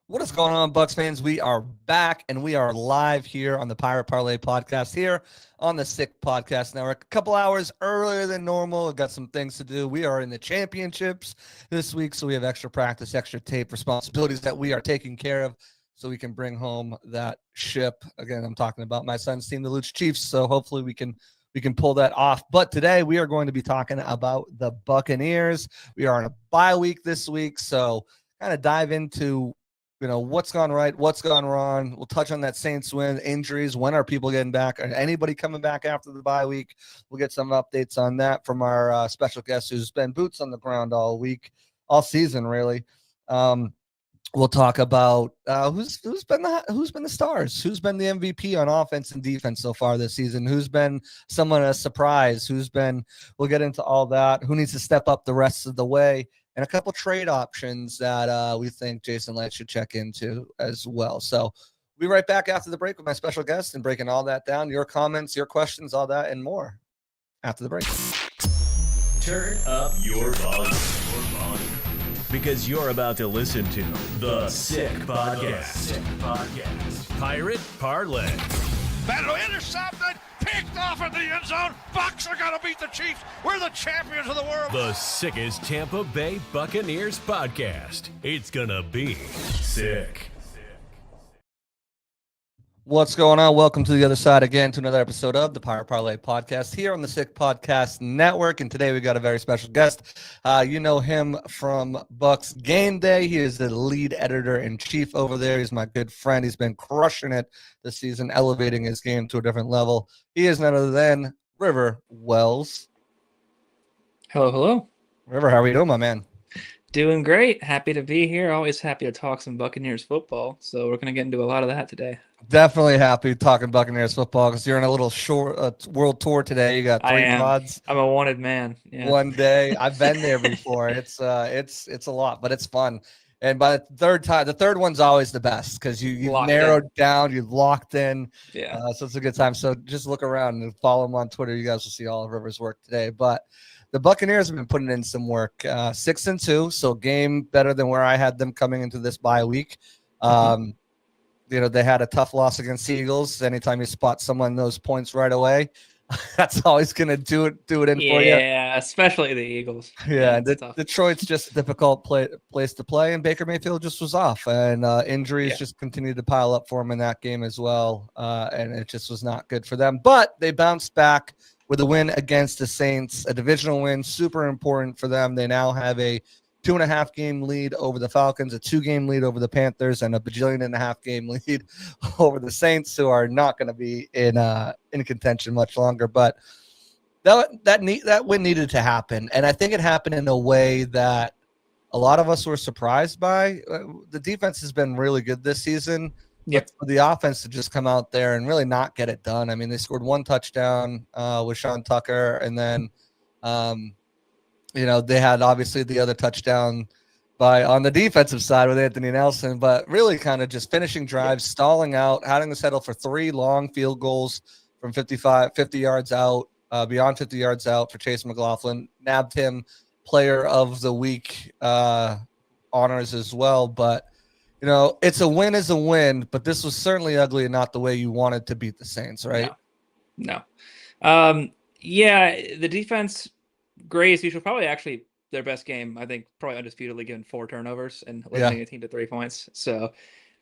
What is going on, Bucs fans? We are back and we are live here on the Pirate Parlay podcast here on the Sick Podcast Network. A couple hours earlier than normal. We've got some things to do. We are in the championships this week, so we have extra practice, extra tape responsibilities that we are taking care of so we can bring home that ship. Again, I'm talking about my son's team, the Luch Chiefs, so hopefully we can pull that off. But today we are going to be talking about the Buccaneers. We are on a bye week this week, so kind of dive into what's gone right, what's gone wrong. We'll touch on that Saints win, injuries, when are people getting back, and anybody coming back after the bye week. We'll get some updates on that from our special guest who's been boots on the ground all week, all season really. We'll talk about who's been the stars, who's been the MVP on offense and defense so far this season, who's been someone a surprise, we'll get into all that, who needs to step up the rest of the way, and a couple trade options that we think Jason Light should check into as well. So we'll be right back after the break with my special guest and breaking all that down, your comments, your questions, all that and more after the break. Turn up your volume. Because you're about to listen to the Sick Podcast. Pirate Parlay. Battle intercepted, picked off in the end zone. Bucs are going to beat the Chiefs. We're the champions of the world. The sickest Tampa Bay Buccaneers podcast. It's going to be sick. What's going on? Welcome to the other side again to another episode of the Pirate Parlay podcast here on the Sick Podcast Network. And today we got a very special guest. You know him from Bucs Game Day. He is the lead editor-in-chief over there. He's my good friend. He's been crushing it this season, elevating his game to a different level. He is none other than River Wells. Hello, hello. River, how are you doing, my man? Doing great. Happy to be here. Always happy to talk some Buccaneers football. So we're going to get into a lot of that today. Definitely happy talking Buccaneers football because you're on a little short world tour today. You got 3 pods. I'm a wanted man. Yeah. One day. I've been there before. It's a lot, but it's fun. And by the third one's always the best because you've narrowed down, you've locked in. Yeah. So it's a good time. So just look around and follow him on Twitter. You guys will see all of Rivers' work today. But the Buccaneers have been putting in some work. 6-2, so game better than where I had them coming into this bye week. They had a tough loss against the Eagles. Anytime you spot someone those points right away, that's always going to do it in for you. Yeah, especially the Eagles. Yeah, Detroit's just a difficult place to play, and Baker Mayfield just was off, and injuries just continued to pile up for him in that game as well, and it just was not good for them. But they bounced back with a win against the Saints, a divisional win, super important for them. They now have a 2.5 game lead over the Falcons, a 2 game lead over the Panthers, and a bajillion-and-a-half game lead over the Saints, who are not going to be in contention much longer. But that win needed to happen, and I think it happened in a way that a lot of us were surprised by. The defense has been really good this season. Yep. For the offense to just come out there and really not get it done. I mean, they scored 1 touchdown with Sean Tucker, and then they had obviously the other touchdown on the defensive side with Anthony Nelson, but really kind of just finishing drives, stalling out, having to settle for 3 long field goals from 50 yards out, beyond 50 yards out for Chase McLaughlin. Nabbed him player of the week honors as well, but it's a win is a win, but this was certainly ugly and not the way you wanted to beat the Saints, right? No. The defense, great as usual, probably actually their best game. I think probably undisputedly given 4 turnovers and limiting a team to 3 points. So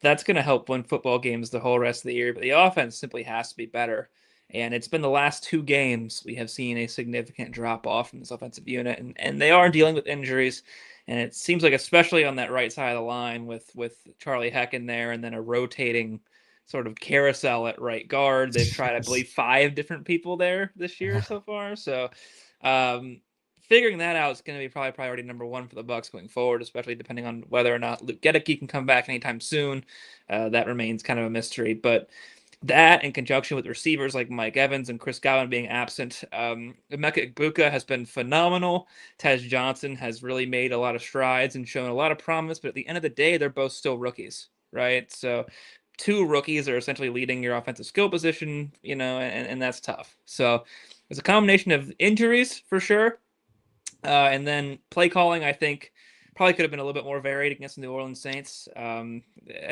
that's going to help win football games the whole rest of the year. But the offense simply has to be better. And it's been the last 2 games we have seen a significant drop off from this offensive unit, and they are dealing with injuries. And it seems like, especially on that right side of the line with Charlie Heck in there, and then a rotating sort of carousel at right guard. They've tried, I believe, 5 different people there this year so far. So figuring that out is going to be probably priority number 1 for the Bucs going forward, especially depending on whether or not Luke Gedeke can come back anytime soon. That remains kind of a mystery. But that, in conjunction with receivers like Mike Evans and Chris Godwin being absent, Emeka Egbuka has been phenomenal. Tez Johnson has really made a lot of strides and shown a lot of promise, but at the end of the day, they're both still rookies, right? So 2 rookies are essentially leading your offensive skill position, and that's tough. So it's a combination of injuries for sure, and then play calling, I think, Probably could have been a little bit more varied against the New Orleans Saints. I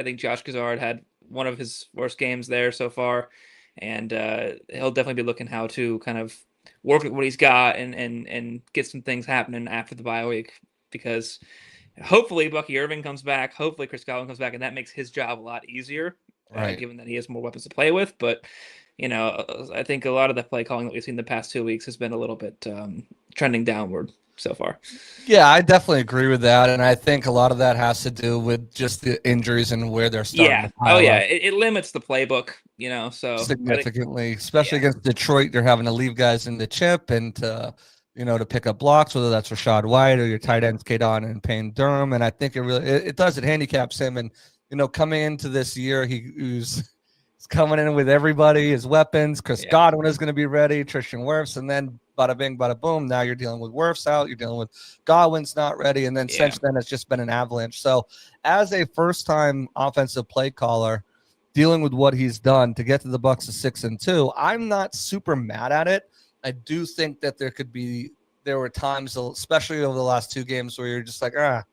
think Josh Gazard had one of his worst games there so far, and he'll definitely be looking how to kind of work with what he's got and get some things happening after the bye week, because hopefully Bucky Irving comes back, hopefully Chris Godwin comes back, and that makes his job a lot easier, Right. given that he has more weapons to play with. But I think a lot of the play calling that we've seen the past 2 weeks has been a little bit trending downward so far. Yeah, I definitely agree with that, and I think a lot of that has to do with just the injuries and where they're starting. Yeah. It limits the playbook, so significantly, especially against Detroit. You're having to leave guys in the chip and to pick up blocks, whether that's Rashad White or your tight ends Kadon and Payne Durham. And I think it does. It handicaps him. And coming into this year, he's coming in with everybody, his weapons. Chris Godwin is going to be ready, Tristan Wirfs, and then bada bing, bada boom. Now you're dealing with Wirfs out, you're dealing with Godwin's not ready, and then since then it's just been an avalanche. So, as a first-time offensive play caller, dealing with what he's done to get to the Bucs at 6-2, I'm not super mad at it. I do think that there were times, especially over the last 2 games, where you're just like, what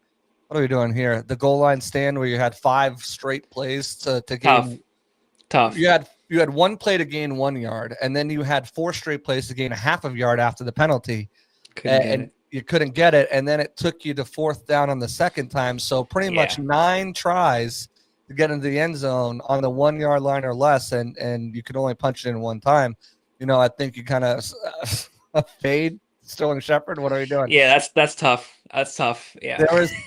are we doing here? The goal line stand where you had 5 straight plays to gain. Tough. You had 1 play to gain 1 yard, and then you had 4 straight plays to gain a half of yard after the penalty. You couldn't get it, and then it took you to 4th down on the second time. So pretty much 9 tries to get into the end zone on the 1 yard line or less, and you could only punch it in 1 time. I think you kind of fade Sterling Shepard. What are you doing? Yeah, that's tough. That's tough. Yeah,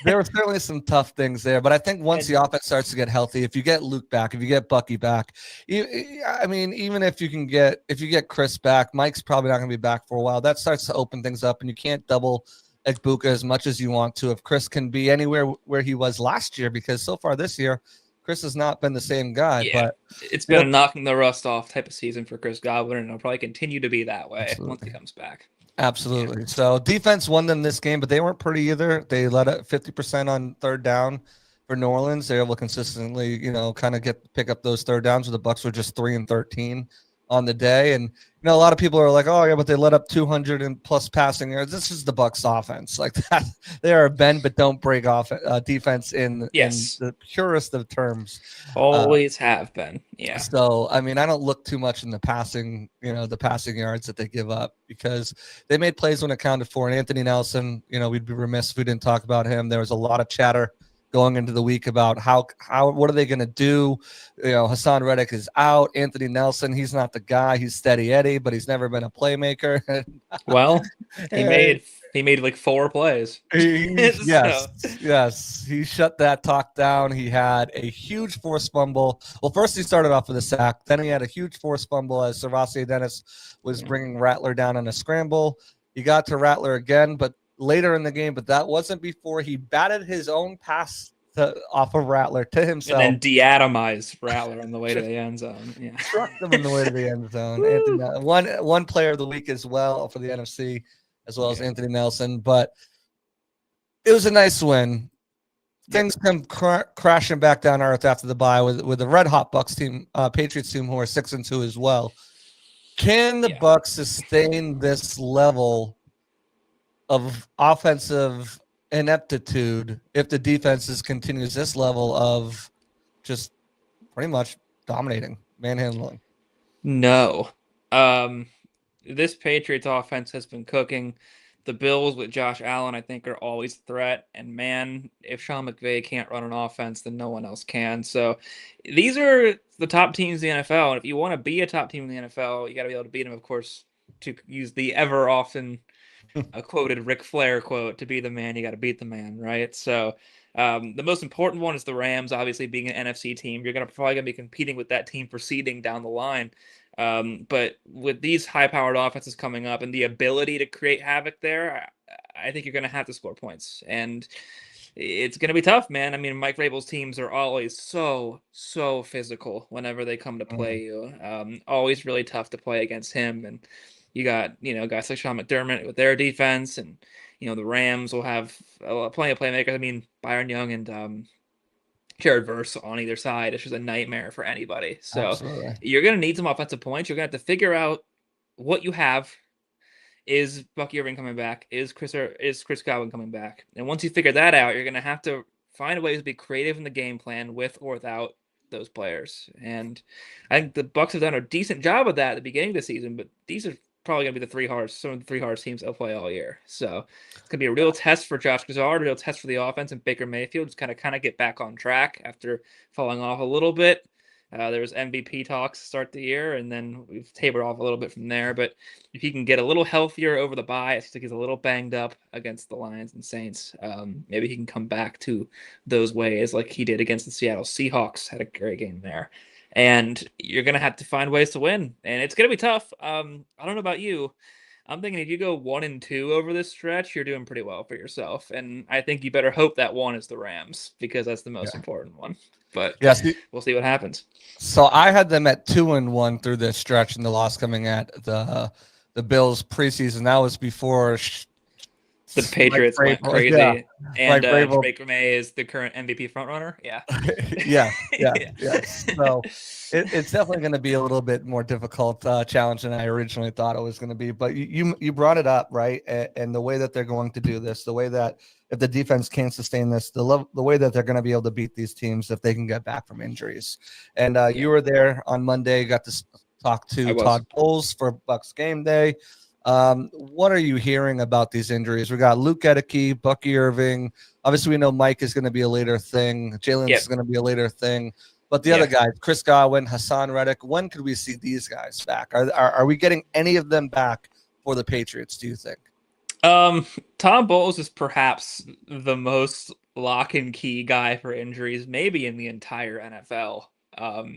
there were certainly some tough things there, but I think once the offense starts to get healthy, if you get Luke back, if you get Bucky back, even if you get Chris back, Mike's probably not going to be back for a while. That starts to open things up, and you can't double Egbuka as much as you want to. If Chris can be anywhere where he was last year, because so far this year, Chris has not been the same guy. Yeah, but it's been a knocking the rust off type of season for Chris Godwin, and it'll probably continue to be that way once he comes back. Absolutely. Yeah. So defense won them this game, but they weren't pretty either. They let it 50% on 3rd down for New Orleans. They're able to consistently, kind of pick up those 3rd downs, where the Bucs were just 3-13 on the day. And a lot of people are like, oh yeah, but they let up 200 and plus passing yards. This is the Bucs offense. Like that, they are a bend but don't break off defense in the purest of terms. Always have been. Yeah. So I don't look too much in the passing, the passing yards that they give up, because they made plays when it counted for. And Anthony Nelson, we'd be remiss if we didn't talk about him. There was a lot of chatter going into the week about what are they going to do? Hassan Reddick is out. Anthony Nelson, he's not the guy. He's steady Eddie, but he's never been a playmaker. Well, he made like 4 plays. Yes. He shut that talk down. He had a huge forced fumble. Well, first he started off with a sack. Then he had a huge forced fumble as Servassier Dennis was bringing Rattler down on a scramble. He got to Rattler again, but later in the game, but that wasn't before he batted his own pass off of Rattler to himself. And then de-atomized Rattler on the way to the end zone. Yeah. Struck them on the way to the end zone. Anthony, one player of the week as well for the NFC, as well as Anthony Nelson. But it was a nice win. Things come crashing back down to earth after the bye with the red hot Bucs team, Patriots team, who are 6-2 as well. Can the Bucs sustain this level of offensive ineptitude if the defense continues this level of just pretty much dominating, manhandling? No. This Patriots offense has been cooking. The Bills with Josh Allen, I think, are always a threat. And man, if Sean McVay can't run an offense, then no one else can. So these are the top teams in the NFL. And if you want to be a top team in the NFL, you got to be able to beat them, of course, to use the ever often quoted Ric Flair quote, to be the man, you got to beat the man, right? So the most important one is the Rams, obviously being an NFC team. You're probably going to be competing with that team for seeding down the line. But with these high-powered offenses coming up and the ability to create havoc there, I think you're going to have to score points. And it's going to be tough, man. I mean, Mike Vrabel's teams are always so physical whenever they come to play you. Always really tough to play against him. And you got, guys like Sean McDermott with their defense, and, the Rams will have plenty of playmakers. I mean, Byron Young and Jared Verse on either side. It's just a nightmare for anybody. So You're going to need some offensive points. You're going to have to figure out what you have Is Bucky Irving coming back? Is Chris Godwin coming back? And once you figure that out, you're going to have to find ways to be creative in the game plan with or without those players. And I think the Bucs have done a decent job of that at the beginning of the season, but these are probably going to be some of the three hardest teams they'll play all year. So it's going to be a real test for Josh Gazard, a real test for the offense, and Baker Mayfield to kind of get back on track after falling off a little bit. There was MVP talks to start the year, and then we've tapered off a little bit from there. But if he can get a little healthier over the bye, I think he's a little banged up against the Lions and Saints. Maybe he can come back to those ways like he did against the Seattle Seahawks. Had a great game there. And you're going to have to find ways to win. And it's going to be tough. I don't know about you. I'm thinking if you go 1-2 over this stretch, you're doing pretty well for yourself. And I think you better hope that one is the Rams, because that's the most important one. But yes, we'll see what happens. So I had them at 2-1 through this stretch, and the loss coming at the Bills preseason. That was before the Patriots went crazy, and Baker May is the current MVP frontrunner. Yeah, yeah. So it's definitely going to be a little bit more difficult challenge than I originally thought it was going to be. But you brought it up, right? And the way that they're going to do this, the way that if the defense can't sustain this, the way that they're going to be able to beat these teams if they can get back from injuries. And you were there on Monday, got to talk to Todd Bowles for Bucs game day. What are you hearing about these injuries? We got Luke Gedeke, Bucky Irving. Obviously, we know Mike is going to be a later thing. Jalen is going to be a later thing. But the other guys, Chris Godwin, Hassan Reddick, when could we see these guys back? Are we getting any of them back for the Patriots, do you think? Tom Bowles is perhaps the most lock and key guy for injuries, maybe in the entire NFL.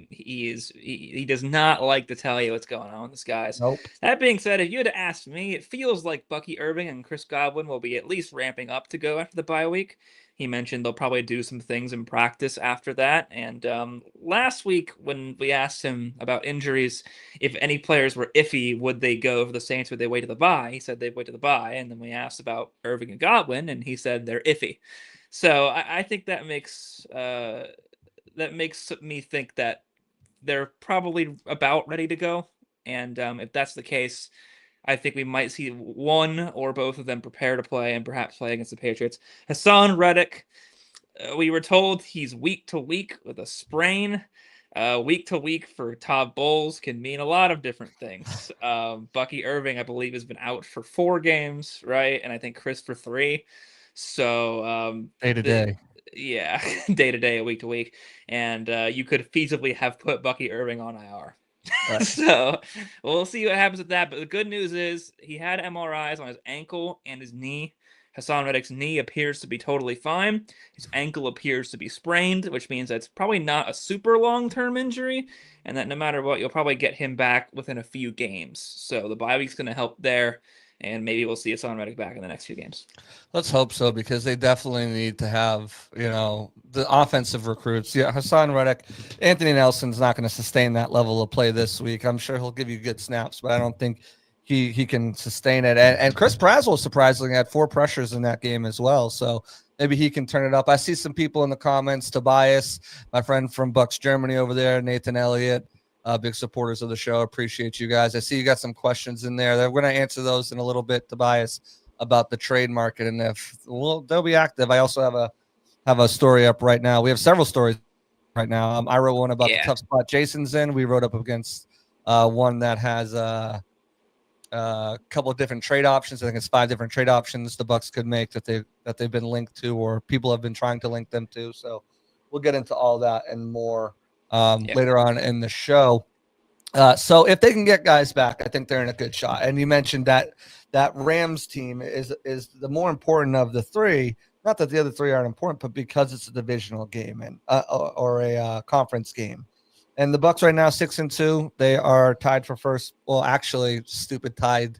He does not like to tell you what's going on with this guys. Nope. That being said, if you had asked me, it feels like Bucky Irving and Chris Godwin will be at least ramping up to go after the bye week. He mentioned they'll probably do some things in practice after that. And last week when we asked him about injuries, if any players were iffy, would they go for the Saints? Would they wait to the bye? He said they'd wait to the bye. And then we asked about Irving and Godwin, and he said they're iffy. So I think that makes me think that they're probably about ready to go. And if that's the case, I think we might see one or both of them prepare to play and perhaps play against the Patriots. Hassan Reddick, we were told he's week to week with a sprain. Week to week for Todd Bowles can mean a lot of different things. Bucky Irving, I believe, has been out for 4 games, right? And I think Chris for 3. So day to day. Yeah, day to day, week to week. And you could feasibly have put Bucky Irving on IR. Right. So we'll see what happens with that. But the good news is he had MRIs on his ankle and his knee. Hassan Reddick's knee appears to be totally fine. His ankle appears to be sprained, which means that's probably not a super long-term injury, and that no matter what, you'll probably get him back within a few games. So the bye week's going to help there, and maybe we'll see Hassan Reddick back in the next few games. Let's hope so, because they definitely need to have, the offensive recruits. Yeah, Hassan Reddick, Anthony Nelson's not going to sustain that level of play this week. I'm sure he'll give you good snaps, but I don't think he can sustain it. And Chris Brazzell surprisingly had 4 pressures in that game as well, so maybe he can turn it up. I see some people in the comments, Tobias, my friend from Bucs Germany over there, Nathan Elliott, big supporters of the show. Appreciate you guys. I see you got some questions in there. We're going to answer those in a little bit, Tobias, about the trade market, and if they'll be active. I also have a story up right now. We have several stories right now. I wrote one about the tough spot Jason's in. We wrote up against one that has a couple of different trade options. I think it's 5 different trade options the Bucs could make that they've been linked to, or people have been trying to link them to. So we'll get into all that and more later on in the show. So if they can get guys back, I think they're in a good shot. And you mentioned that Rams team is the more important of the 3. Not that the other 3 aren't important, but because it's a divisional game and or a conference game. And the Bucs right now 6-2. They are tied for first. Well, actually, stupid tied.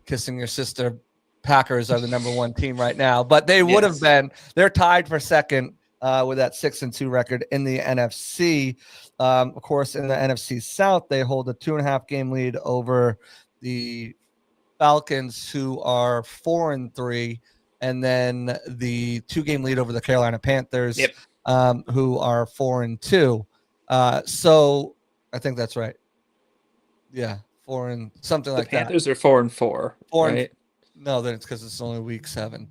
Kissing your sister. Packers are the number 1 team right now, but they would have been. They're tied for second with that 6-2 record in the NFC. Of course, in the NFC South, they hold a 2.5 game lead over the Falcons, who are 4-3, and then the 2 game lead over the Carolina Panthers, who are 4-2. So I think that's right. Yeah, 4 and something The like that. Panthers are 4-4, 4 and right? no, then it's because it's only week 7.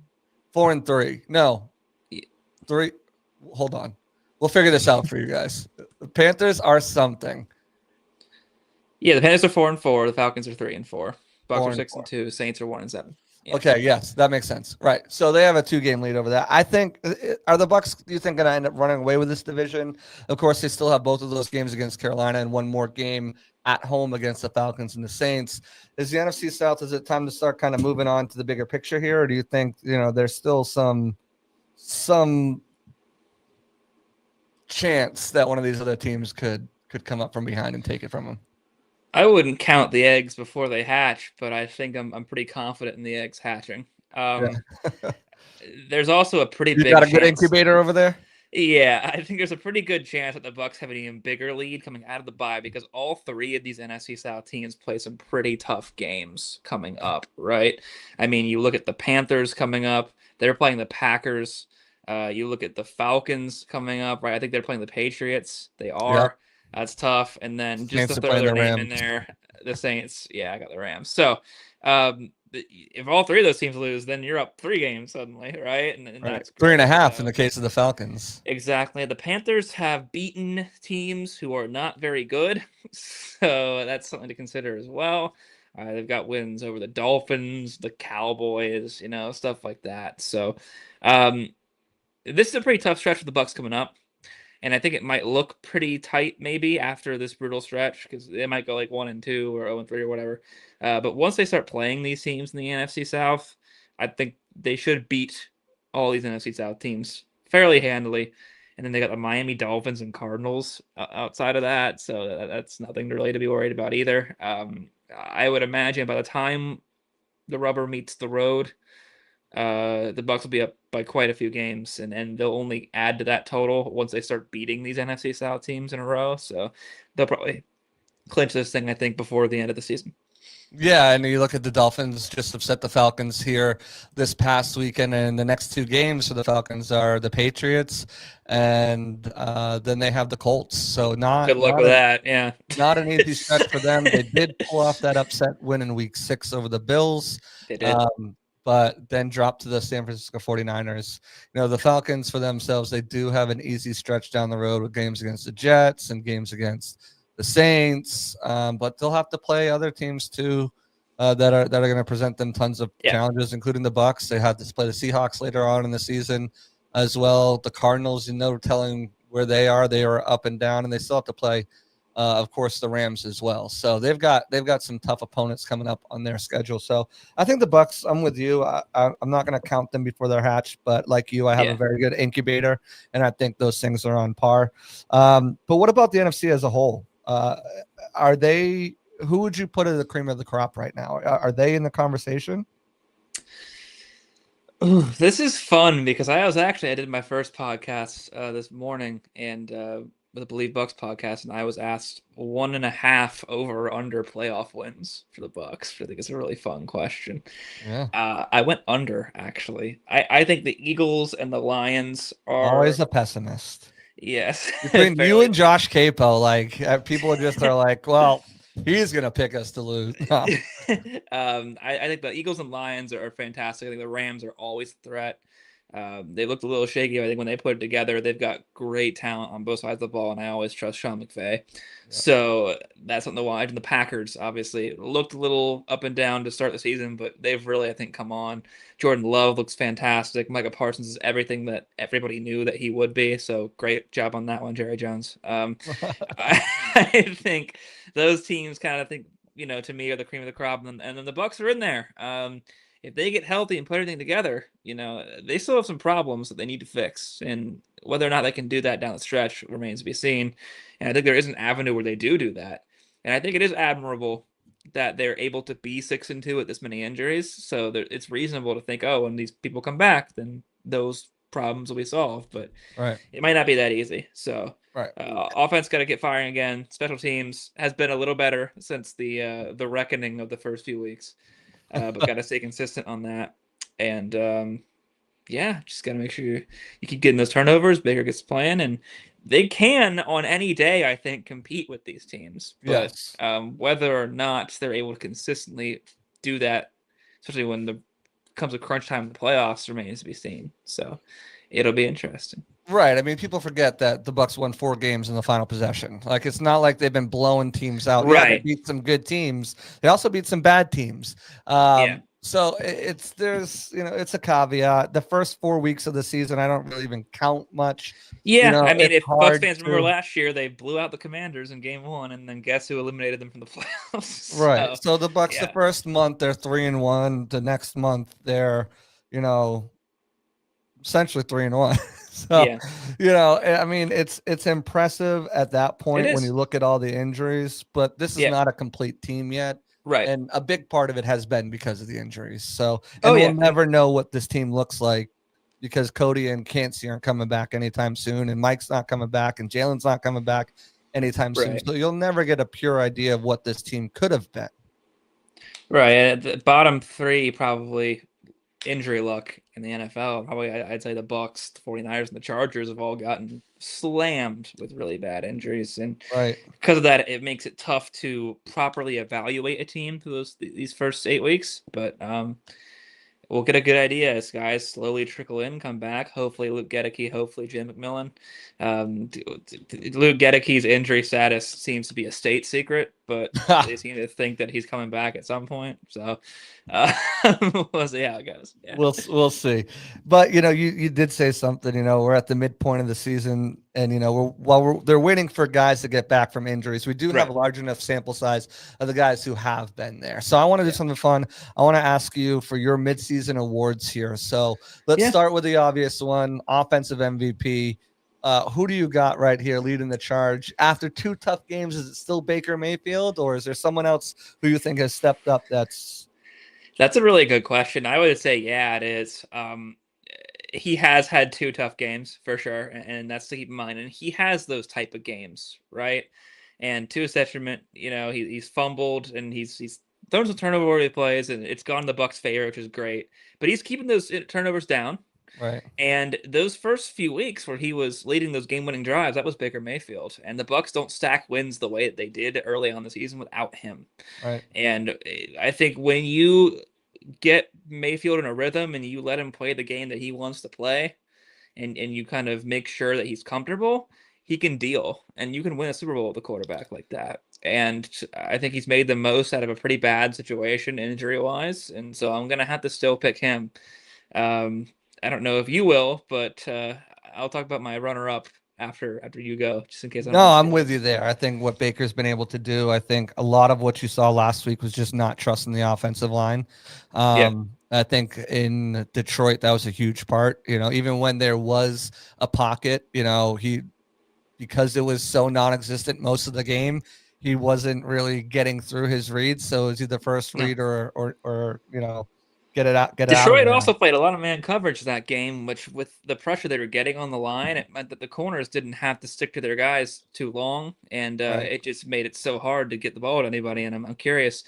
4-3. No, Yeah. 3. Hold on, we'll figure this out for you guys. The Panthers are something. Yeah, the Panthers are 4-4. The Falcons are 3-4. Bucs are 4-4. 6-2. Saints are 1-7. Yeah. Okay, yes, that makes sense. Right. So they have a 2-game lead over that. I think are the Bucs, do you think, going to end up running away with this division? Of course, they still have both of those games against Carolina and one more game at home against the Falcons and the Saints. Is the NFC South, is it time to start kind of moving on to the bigger picture here, or do you think, there's still some chance that one of these other teams could come up from behind and take it from them? I wouldn't count the eggs before they hatch, but I think I'm pretty confident in the eggs hatching. Yeah. There's also a pretty You big got a good chance. incubator over there? Yeah, I think there's a pretty good chance that the Bucs have an even bigger lead coming out of the bye because all three of these NFC South teams play some pretty tough games coming up, right? I mean, you look at the Panthers coming up; they're playing the Packers. You look at the Falcons coming up, right? I think they're playing the Patriots. They are. Yep. That's tough. And then just Saints to are throw playing their the name in Rams. there, the Saints. Yeah, I got the Rams. So, if all three of those teams lose, then you're up 3 games suddenly, right? And Right. that's 3.5 in the case of the Falcons. exactly. The Panthers have beaten teams who are not very good, so that's something to consider as well. They've got wins over the Dolphins, the Cowboys, stuff like that. So, this is a pretty tough stretch for the Bucs coming up. And I think it might look pretty tight maybe after this brutal stretch because they might go like 1-2 or 0-3 or whatever. But once they start playing these teams in the NFC South, I think they should beat all these NFC South teams fairly handily. And then they got the Miami Dolphins and Cardinals outside of that. So that's nothing really to be worried about either. I would imagine by the time the rubber meets the road, the Bucs will be up by quite a few games, and they'll only add to that total once they start beating these NFC South teams in a row. So they'll probably clinch this thing, I think, before the end of the season. Yeah, and you look at the Dolphins just upset the Falcons here this past weekend, and the next 2 games for the Falcons are the Patriots, and then they have the Colts. So Good luck with that. Yeah, not an easy stretch for them. They did pull off that upset win in Week 6 over the Bills. they did. But then dropped to the San Francisco 49ers. The Falcons for themselves, they do have an easy stretch down the road with games against the Jets and games against the Saints, but they'll have to play other teams too that are going to present them tons of challenges, including the Bucs. They have to play the Seahawks later on in the season as well. The Cardinals, telling where they are up and down, and they still have to play, of course, the Rams as well. So they've got some tough opponents coming up on their schedule. So I think the Bucs, I'm with you. I'm not going to count them before they're hatched, but like you, I have a very good incubator, and I think those things are on par. But what about the NFC as a whole? Who would you put as the cream of the crop right now? Are they in the conversation? Ooh, this is fun because I did my first podcast this morning and with the Believe Bucs podcast, and I was asked 1.5 over or under playoff wins for the Bucs, which I think is a really fun question. Yeah. I went under, actually. I think the Eagles and the Lions are always a pessimist. Yes. Between you and Josh Capo, people just are like, well, he's gonna pick us to lose. No. I think the Eagles and Lions are fantastic. I think the Rams are always a threat. They looked a little shaky. I think when they put it together, they've got great talent on both sides of the ball, and I always trust Sean McVay. Yeah. So that's something to watch. And the Packers, obviously, looked a little up and down to start the season, but they've really, I think, come on. Jordan Love looks fantastic. Micah Parsons is everything that everybody knew that he would be. So great job on that one, Jerry Jones. I think those teams kind of think, to me, are the cream of the crop, and then the Bucs are in there. If they get healthy and put everything together, they still have some problems that they need to fix. And whether or not they can do that down the stretch remains to be seen. And I think there is an avenue where they do that. And I think it is admirable that they're able to be 6-2 with this many injuries. So it's reasonable to think, when these people come back, then those problems will be solved. But it might not be that easy. So offense got to get firing again. Special teams has been a little better since the reckoning of the first few weeks. But got to stay consistent on that. And, just got to make sure you keep getting those turnovers. Baker gets playing. And they can on any day, I think, compete with these teams. But Yes. whether or not they're able to consistently do that, especially when the comes a crunch time in the playoffs, remains to be seen. So it'll be interesting. Right. I mean, people forget that the Bucs won 4 games in the final possession. Like, it's not like they've been blowing teams out. Yeah, they Right. beat some good teams. They also beat some bad teams. Yeah. So it's a caveat. The first 4 weeks of the season, I don't really even count much. Yeah, I mean, It's if Bucs hard fans remember to. last year, they blew out the Commanders in Game 1, and then guess who eliminated them from the playoffs? Right. So the Bucs, the yeah, first month they're 3-1. The next month they're, you know, essentially 3-1. So, yeah, I mean, it's impressive at that it point when is. you look at all the injuries, but this is Yeah, not a complete team yet. right. And a big part of it has been because of the injuries. So, Oh and we'll yeah, never know what this team looks like because Cody and Cansey aren't coming back anytime soon, and Mike's not coming back, and Jalen's not coming back anytime soon. right, So you'll never get a pure idea of what this team could have been. right. The bottom 3 probably injury luck in the NFL. Probably I'd say the Bucs, the 49ers, and the Chargers have all gotten slammed with really bad injuries, and Right. because of that, it makes it tough to properly evaluate a team through these first 8 weeks. But we'll get a good idea as guys slowly trickle in, come back. Hopefully, Luke Gedeke. Hopefully, Jim McMillan. Luke Gedeke's injury status seems to be a state secret, but they seem to think that he's coming back at some point. So we'll see how it goes. Yeah. We'll see. But you did say something. We're at the midpoint of the season, and they're waiting for guys to get back from injuries. We do have Right. a large enough sample size of the guys who have been there. So I want to do something fun. I want to ask you for your midseason awards here. So let's start with the obvious one: offensive MVP. Who do you got right here leading the charge after 2 tough games? Is it still Baker Mayfield, or is there someone else who you think has stepped up? That's a really good question. I would say, yeah, it is. He has had 2 tough games for sure, and that's to keep in mind. And he has those type of games, right? And to his detriment, he's fumbled and he's thrown some turnover plays, and it's gone the Bucs' favor, which is great. But he's keeping those turnovers down. right. And those first few weeks where he was leading those game-winning drives, that was Baker Mayfield. And the Bucs don't stack wins the way that they did early on the season without him. Right. And I think when you get Mayfield in a rhythm and you let him play the game that he wants to play, and you kind of make sure that he's comfortable, he can deal. And you can win a Super Bowl with a quarterback like that. And I think he's made the most out of a pretty bad situation injury-wise. And so I'm going to have to still pick him. I don't know if you will, but I'll talk about my runner-up after you go, just in case. No, I'm with you there. I think what Baker's been able to do, I think a lot of what you saw last week was just not trusting the offensive line. I think in Detroit, that was a huge part. Even when there was a pocket, because it was so non-existent most of the game, he wasn't really getting through his reads. So it was either first read or get it out. Detroit also played a lot of man coverage that game, which with the pressure they were getting on the line, it meant that the corners didn't have to stick to their guys too long, and it just made it so hard to get the ball to anybody. And I'm curious.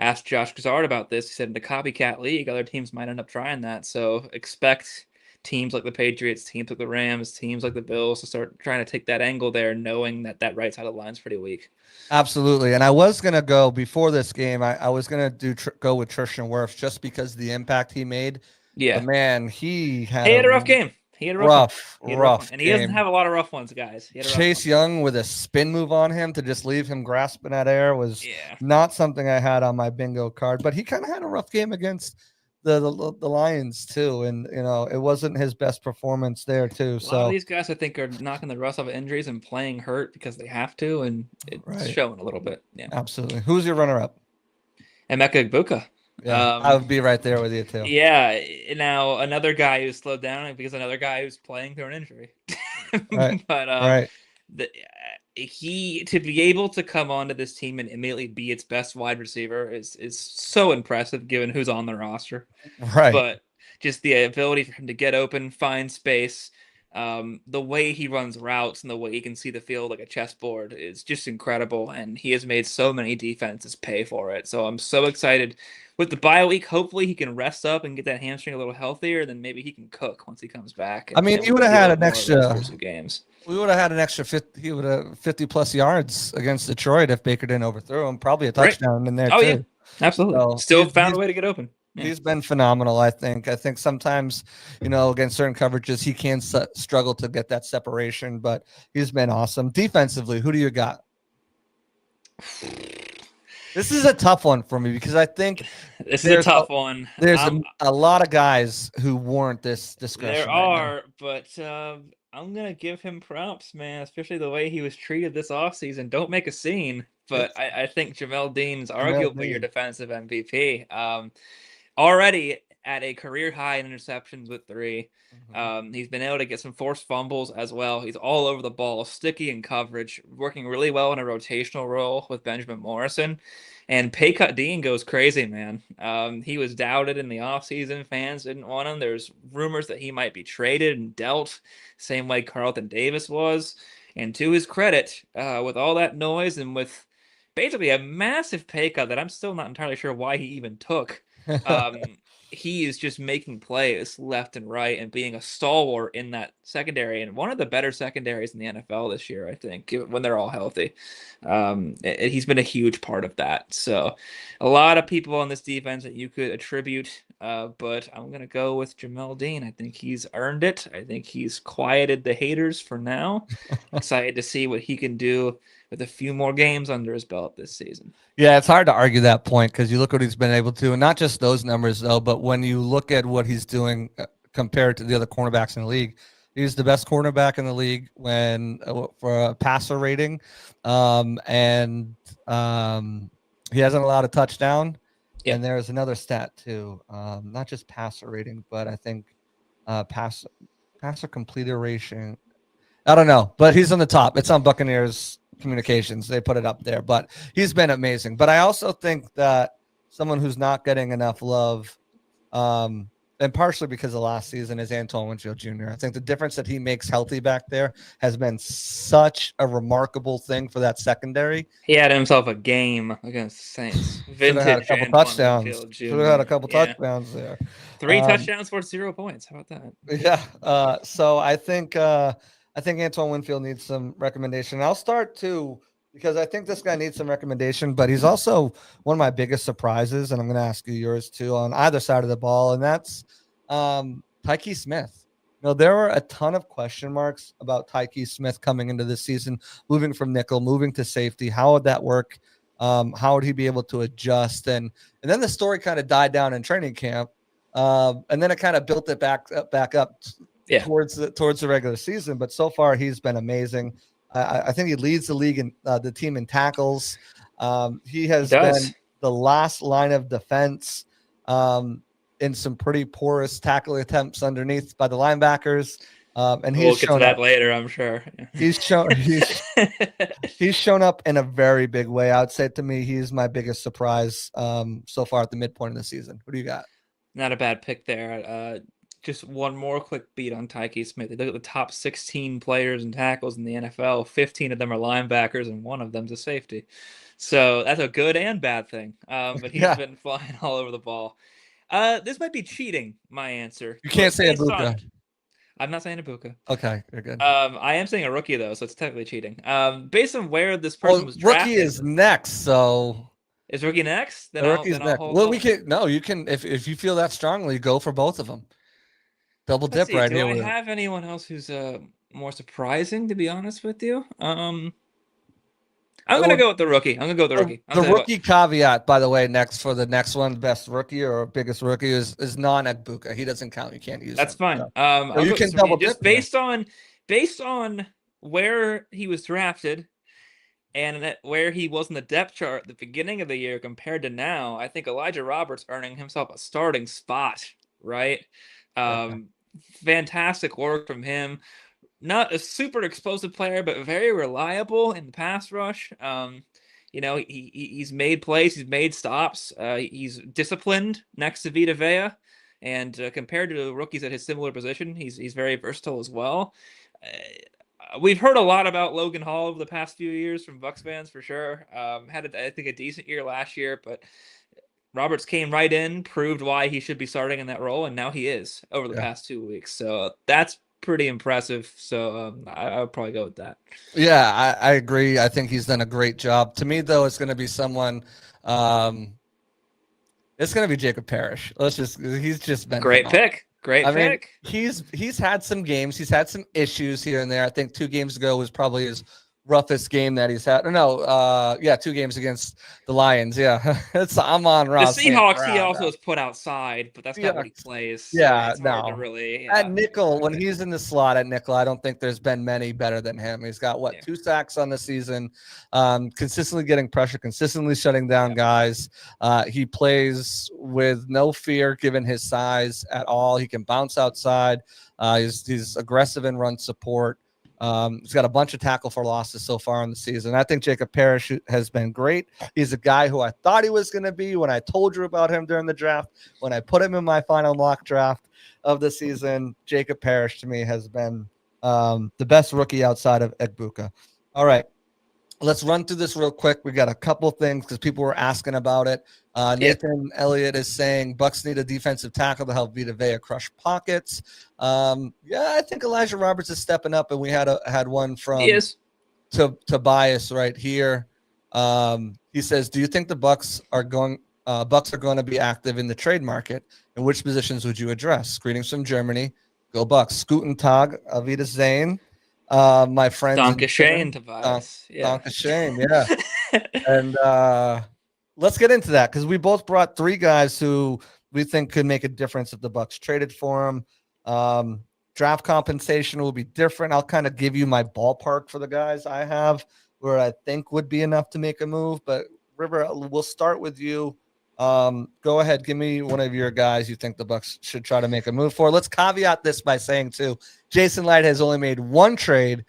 Asked Josh Gazard about this. He said in the copycat league, other teams might end up trying that. So expect teams like the Patriots, teams like the Rams, teams like the Bills to start trying to take that angle there, knowing that right side of the line is pretty weak. Absolutely. And I was going to go before this game. I was going to go with Tristan Wirfs just because of the impact he made. Yeah. But man, he had a rough game. He had a rough and he doesn't have a lot of rough ones, guys. Chase Young with a spin move on him to just leave him grasping at air was not something I had on my bingo card. But he kind of had a rough game against the Lions too, and it wasn't his best performance there too. A lot of these guys, I think, are knocking the rust off of injuries and playing hurt because they have to, and it's showing a little bit. Yeah, absolutely. Who's your runner-up? Emeka Egbuka. Yeah, I would be right there with you too. Yeah. Now another guy who's slowed down because another guy who's playing through an injury. Right. But he to be able to come onto this team and immediately be its best wide receiver is so impressive given who's on the roster. Right. But just the ability for him to get open, find space, The way he runs routes and the way he can see the field like a chessboard is just incredible, and he has made so many defenses pay for it. So I'm so excited with the bye week. Hopefully he can rest up and get that hamstring a little healthier, then maybe he can cook once he comes back. I mean, and you we would can have see a had little an more of those extra. first two games. We would have had an extra 50. He would have 50 plus yards against Detroit if Baker didn't overthrow him. Probably a Right. touchdown in there Oh too. yeah, absolutely. So Still found a way to get open. Yeah. he's been phenomenal. I think sometimes, against certain coverages, he can struggle to get that separation, but he's been awesome. Defensively, who do you got? This is a tough one for me because I think this is a tough one. There's a lot of guys who warrant this discussion. There are, but I'm gonna give him props, man, especially the way he was treated this offseason. Don't make a scene, but I think Jamel Dean's arguably your defensive MVP. Already at a career high in interceptions with 3. He's been able to get some forced fumbles as well. He's all over the ball, sticky in coverage, working really well in a rotational role with Benjamin Morrison. And Pay Cut Dean goes crazy, man. He was doubted in the offseason. Fans didn't want him. There's rumors that he might be traded and dealt, same way Carlton Davis was. And to his credit, with all that noise and with basically a massive pay cut that I'm still not entirely sure why he even took, he is just making plays left and right and being a stalwart in that secondary, and one of the better secondaries in the NFL this year, I think, when they're all healthy. He's been a huge part of that. So a lot of people on this defense that you could attribute, but I'm going to go with Jamel Dean. I think he's earned it. I think he's quieted the haters for now. Excited to see what he can do with a few more games under his belt this season. Yeah, it's hard to argue that point because you look what he's been able to, and not just those numbers though, but when you look at what he's doing compared to the other cornerbacks in the league, he's the best cornerback in the league when for a passer rating, and he hasn't allowed a touchdown. Yep. And there's another stat too, not just passer rating, but I think passer completed ratio. I don't know, but he's on the top. It's on Buccaneers communications. They put it up there, but he's been amazing. But I also think that someone who's not getting enough love, and partially because of last season, is Antoine Winfield Jr. I think the difference that he makes healthy back there has been such a remarkable thing for that secondary. He had himself a game against the Saints. Vintage had a couple touchdowns. Should have had a couple touchdowns there. 3 touchdowns for 0 points. How about that? Yeah. So I think Antoine Winfield needs some recommendation. I'll start too, because I think this guy needs some recommendation, but he's also one of my biggest surprises, and I'm going to ask you yours too on either side of the ball, and that's Tyke Smith. There were a ton of question marks about Tyke Smith coming into this season, moving from nickel, moving to safety. How would that work? How would he be able to adjust? And then the story kind of died down in training camp, and then it kind of built it back up. Yeah. Towards the regular season, but so far he's been amazing. I think he leads the league in the team in tackles. He has been the last line of defense in some pretty porous tackle attempts underneath by the linebackers. And we'll get to that later, I'm sure. He's shown up in a very big way. I would say to me, he's my biggest surprise so far at the midpoint of the season. What do you got? Not a bad pick there. Just one more quick beat on Tyke Smith. They look at the top 16 players and tackles in the NFL. 15 of them are linebackers, and one of them's a safety. So that's a good and bad thing. But he's been flying all over the ball. This might be cheating, my answer. You can't say Ibuka. I'm not saying Ibuka. Okay, you're good. I am saying a rookie, though, so it's technically cheating. Based on where this person was drafted. Rookie is next, so... Is rookie next? Then rookie's next. Well, you can, if you feel that strongly, go for both of them. Double dip right here. Do I have anyone else who's more surprising, to be honest with you? I'm going to go with the rookie. I'm going to go with the rookie. The rookie caveat, by the way, for the next one, best rookie or biggest rookie is non-Egbuka. He doesn't count. You can't use That's him. fine. So you can double dip. Just based on where he was drafted and where he was in the depth chart at the beginning of the year compared to now, I think Elijah Roberts earning himself a starting spot, right? Fantastic work from him. Not a super explosive player, but very reliable in the pass rush. He's made plays, he's made stops. He's disciplined next to Vita Vea, And compared to rookies at his similar position, he's very versatile as well. We've heard a lot about Logan Hall over the past few years from Bucs fans for sure. Had, I think, a decent year last year, but Roberts came right in, proved why he should be starting in that role, and now he is over the past 2 weeks. So that's pretty impressive. So I would probably go with that. Yeah, I agree. I think he's done a great job. To me, though, it's going to be someone. It's going to be Jacob Parrish. He's just been great phenomenal. pick. Great pick. He's had some games. He's had some issues here and there. I think 2 games ago was probably his roughest game that he's had. No, 2 games against the Lions. Yeah, I'm on Ross. The Seahawks, he also was put outside, but that's not what he plays. So yeah, it's hard to really. At nickel, when he's in the slot at nickel, I don't think there's been many better than him. He's got 2 sacks on the season, consistently getting pressure, consistently shutting down guys. He plays with no fear given his size at all. He can bounce outside. He's aggressive in run support. He's got a bunch of tackle for losses so far in the season. I think Jacob Parrish has been great. He's a guy who I thought he was going to be when I told you about him during the draft. When I put him in my final mock draft of the season, Jacob Parrish to me has been the best rookie outside of Egbuka. All right, let's run through this real quick. We got a couple things because people were asking about it. Nathan Elliott is saying Bucs need a defensive tackle to help Vita Vea crush pockets. I think Elijah Roberts is stepping up, and we had one from Tobias right here. He says, "Do you think the Bucs are going to be active in the trade market? And which positions would you address?" Greetings from Germany. Go Bucs. Guten Tag, Avita Zane. My friend Dankeschön, Tobias. Dankeschön, yeah. And let's get into that because we both brought 3 guys who we think could make a difference if the Bucs traded for them. Draft compensation will be different. I'll kind of give you my ballpark for the guys I have where I think would be enough to make a move. But River, we'll start with you. Go ahead, give me one of your guys you think the Bucs should try to make a move for. Let's caveat this by saying too, Jason Light has only made 1 trade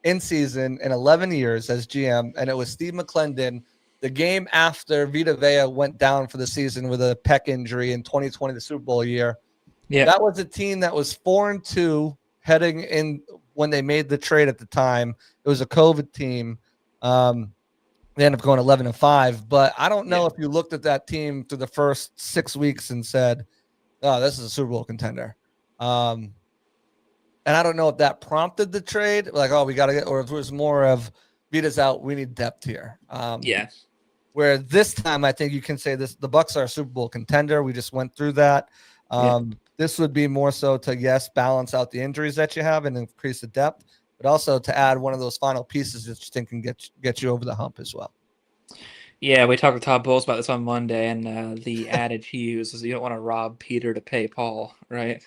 in season in 11 years as GM, and it was Steve McClendon. The game after Vita Vea went down for the season with a pec injury in 2020, the Super Bowl year. Yeah, that was a team that was 4-2 heading in when they made the trade at the time. It was a COVID team. They ended up going 11-5. But I don't know if you looked at that team through the first 6 weeks and said, "Oh, this is a Super Bowl contender." And I don't know if that prompted the trade, like, "Oh, we got to get," or if it was more of Vita's out, we need depth here. Where this time, I think you can say this: the Bucs are a Super Bowl contender. We just went through that. This would be more so to balance out the injuries that you have and increase the depth, but also to add one of those final pieces that you think can get you over the hump as well. Yeah, we talked to Todd Bowles about this on Monday, and the adage he uses is you don't want to rob Peter to pay Paul, right?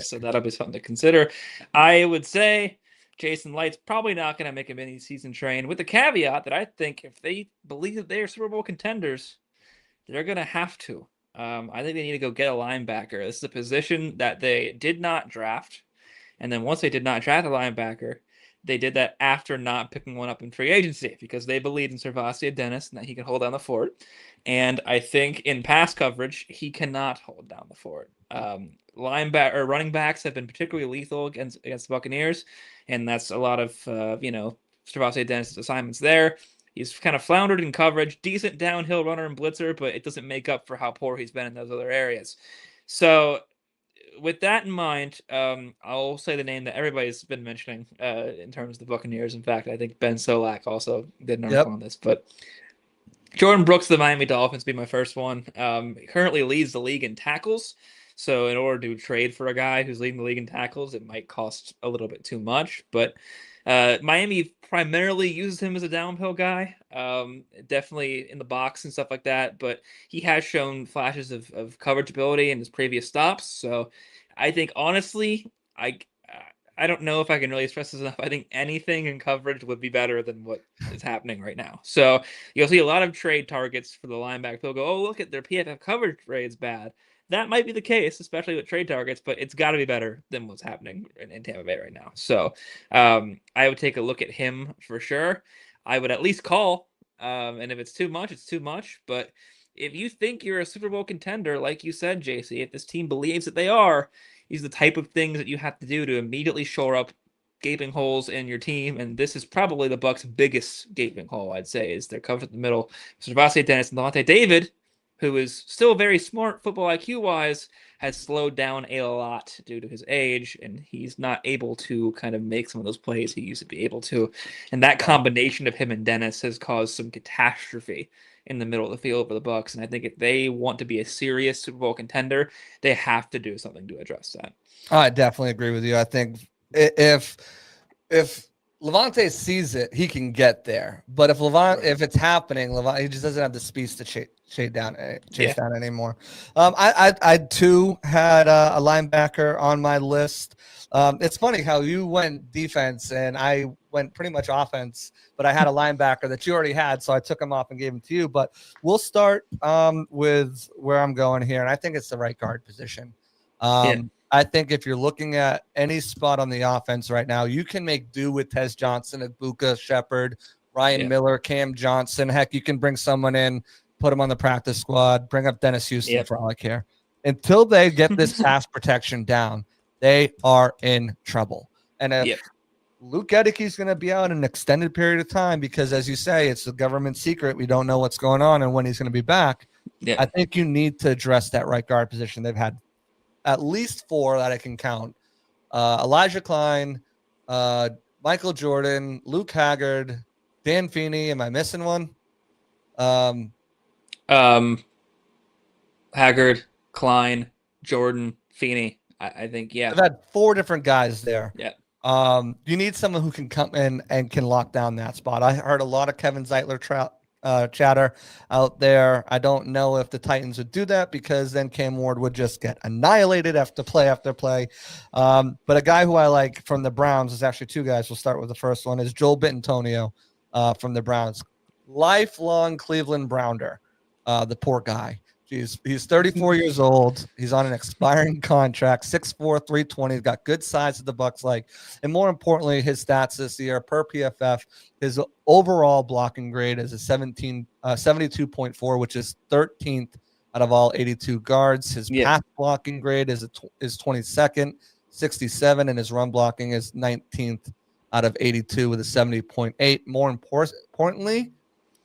So that'll be something to consider. I would say Jason Light's probably not going to make a mini-season train, with the caveat that I think if they believe that they are Super Bowl contenders, they're going to have to. I think they need to go get a linebacker. This is a position that they did not draft. And then once they did not draft a linebacker, they did that after not picking one up in free agency because they believed in Servasia Dennis and that he can hold down the fort. And I think in pass coverage, he cannot hold down the fort. Running backs have been particularly lethal against the Buccaneers, and that's a lot of Servasia Dennis' assignments there. He's kind of floundered in coverage, decent downhill runner and blitzer, but it doesn't make up for how poor he's been in those other areas. So with that in mind, I'll say the name that everybody's been mentioning in terms of the Buccaneers. In fact, I think Ben Solak also did an article on this. But Jordan Brooks of the Miami Dolphins be my first one. Currently leads the league in tackles. So in order to trade for a guy who's leading the league in tackles, it might cost a little bit too much. But Miami primarily uses him as a downhill guy, definitely in the box and stuff like that. But he has shown flashes of coverage ability in his previous stops. So I think, honestly, I don't know if I can really stress this enough. I think anything in coverage would be better than what is happening right now. So you'll see a lot of trade targets for the linebacker. They'll go, "Oh, look at their PFF coverage rate's bad." That might be the case, especially with trade targets, but it's got to be better than what's happening in Tampa Bay right now. So I would take a look at him for sure. I would at least call, and if it's too much, it's too much. But if you think you're a Super Bowl contender, like you said, JC, if this team believes that they are, these are the type of things that you have to do to immediately shore up gaping holes in your team. And this is probably the Bucs' biggest gaping hole, I'd say, is their coverage in the middle. Gervais Dennis and Levante David, who is still very smart football IQ wise, has slowed down a lot due to his age, and he's not able to kind of make some of those plays he used to be able to. And that combination of him and Dennis has caused some catastrophe in the middle of the field for the Bucs. And I think if they want to be a serious Super Bowl contender, they have to do something to address that. I definitely agree with you. I think if Levante sees it, he can get there. But if it's happening, Levante, he just doesn't have the speed to chase down anymore. I too had a linebacker on my list. It's funny how you went defense and I went pretty much offense, but I had a linebacker that you already had, so I took him off and gave him to you. But we'll start with where I'm going here, and I think it's the right guard position. I think if you're looking at any spot on the offense right now, you can make do with Tez Johnson, Abuka, Shepard, Ryan Miller, Cam Johnson. Heck, you can bring someone in, put him on the practice squad, bring up Dennis Houston for all I care. Until they get this pass protection down, they are in trouble. And if Luke Gedicke's going to be out an extended period of time, because as you say, it's a government secret. We don't know what's going on and when he's going to be back. I think you need to address that right guard position. They've had at least 4 that I can count. Elijah Klein, Michael Jordan, Luke Haggard, Dan Feeney. Am I missing one? Haggard, Klein, Jordan, Feeney. I think, I've had 4 different guys there. You need someone who can come in and can lock down that spot. I heard a lot of Kevin Zeitler chatter out there. I don't know if the Titans would do that because then Cam Ward would just get annihilated after play. But a guy who I like from the Browns is actually 2 guys. We'll start with the first one is Joel Bitonio from the Browns. Lifelong Cleveland Browner, the poor guy. He's 34 years old. He's on an expiring contract, 6'4", 320. He's got good size that the Bucs like. And more importantly, his stats this year per PFF, his overall blocking grade is a 72.4, which is 13th out of all 82 guards. His pass blocking grade is 22nd, 67, and his run blocking is 19th out of 82 with a 70.8. More importantly,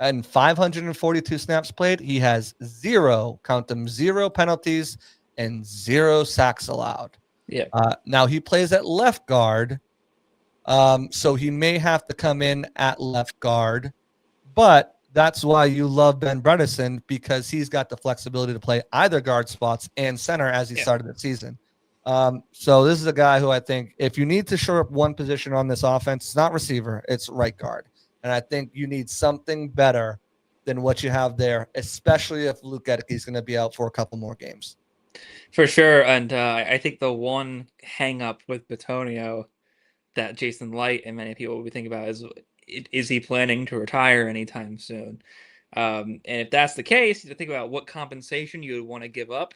and 542 snaps played, he has 0 penalties and 0 sacks allowed. Now he plays at left guard, so he may have to come in at left guard, but that's why you love Ben Bredesen, because he's got the flexibility to play either guard spots and center as he started the season. So this is a guy who I think if you need to shore up one position on this offense, it's not receiver, it's right guard. And I think you need something better than what you have there, especially if Luke Gedicke is going to be out for a couple more games. For sure. And I think the one hang up with Bitonio that Jason Light and many people will be thinking about is he planning to retire anytime soon? And if that's the case, you have to think about what compensation you would want to give up.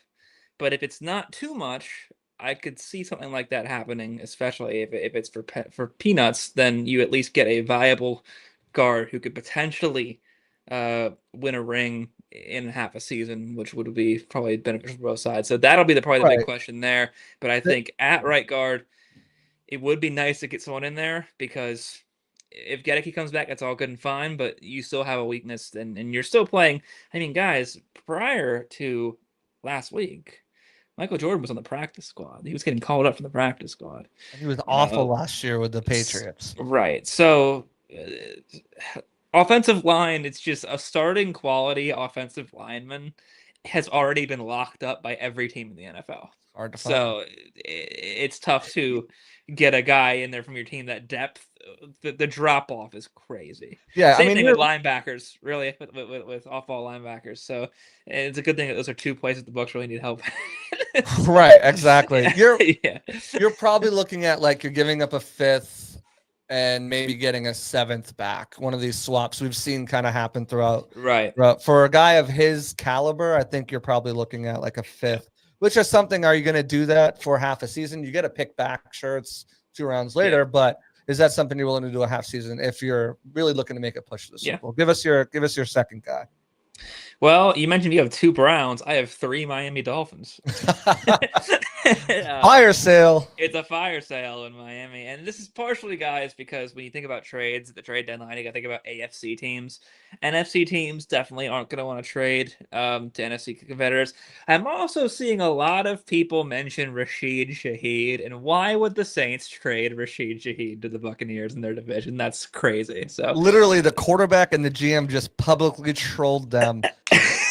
But if it's not too much, I could see something like that happening, especially if it's for peanuts. Then you at least get a viable guard who could potentially win a ring in half a season, which would be probably beneficial for both sides. So that'll be probably the big question there. But I think at right guard, it would be nice to get someone in there, because if Gedicke comes back, that's all good and fine, but you still have a weakness and you're still playing. I mean, guys, prior to last week, Michael Jordan was on the practice squad. He was getting called up from the practice squad. He was awful last year with the Patriots. Right. So offensive line, it's just a starting quality offensive lineman has already been locked up by every team in the NFL. Hard to find. So it's tough to get a guy in there from your team. That depth, the drop off is crazy. Same thing with linebackers, really, with off-ball linebackers. So it's a good thing that those are 2 places the Bucs really need help. Right, exactly. You're probably looking at like you're giving up a 5th and maybe getting a 7th back. One of these swaps we've seen kind of happen throughout. For a guy of his caliber, I think you're probably looking at like a 5th, which is something. Are you going to do that for half a season? You get a pick back. Sure, it's 2 rounds later, but is that something you're willing to do a half season if you're really looking to make a push to the Super Bowl? Give us your second guy. Well, you mentioned you have 2 Browns. I have 3 Miami Dolphins. Fire sale. It's a fire sale in Miami. And this is partially, guys, because when you think about trades at the trade deadline, you got to think about AFC teams. NFC teams definitely aren't going to want to trade to NFC competitors. I'm also seeing a lot of people mention Rashid Shaheed. And why would the Saints trade Rashid Shaheed to the Buccaneers in their division? That's crazy. So Literally, the quarterback and the GM just publicly trolled them.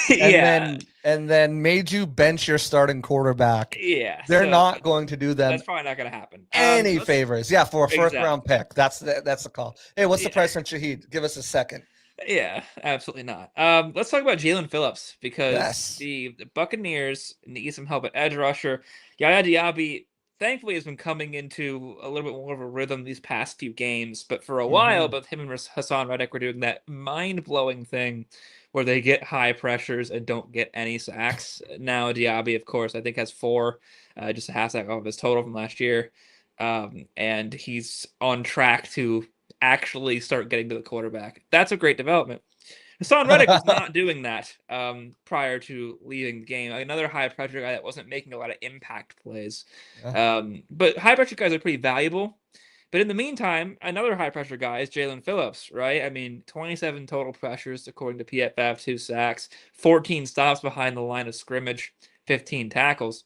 And then made you bench your starting quarterback. Yeah, They're so not going to do them that's probably not going to happen. any favors. Yeah, for a first round Exactly. pick. That's the call. Hey, what's the Yeah. price on Shaheed? Give us a second. Yeah, absolutely not. Let's talk about Jalen Phillips because Yes. the Buccaneers need some help at edge rusher. Yaya Diaby, thankfully, has been coming into a little bit more of a rhythm these past few games. But for a while, both him and Hassan Reddick were doing that mind-blowing thing where they get high pressures and don't get any sacks. Now Diaby, of course, I think has 4, just a half sack off of his total from last year. And he's on track to actually start getting to the quarterback. That's a great development. Hassan Reddick was not doing that prior to leaving the game. Another high pressure guy that wasn't making a lot of impact plays. But high pressure guys are pretty valuable. But in the meantime, another high pressure guy is Jalen Phillips, right? I mean, 27 total pressures according to PFF, 2 sacks, 14 stops behind the line of scrimmage, 15 tackles.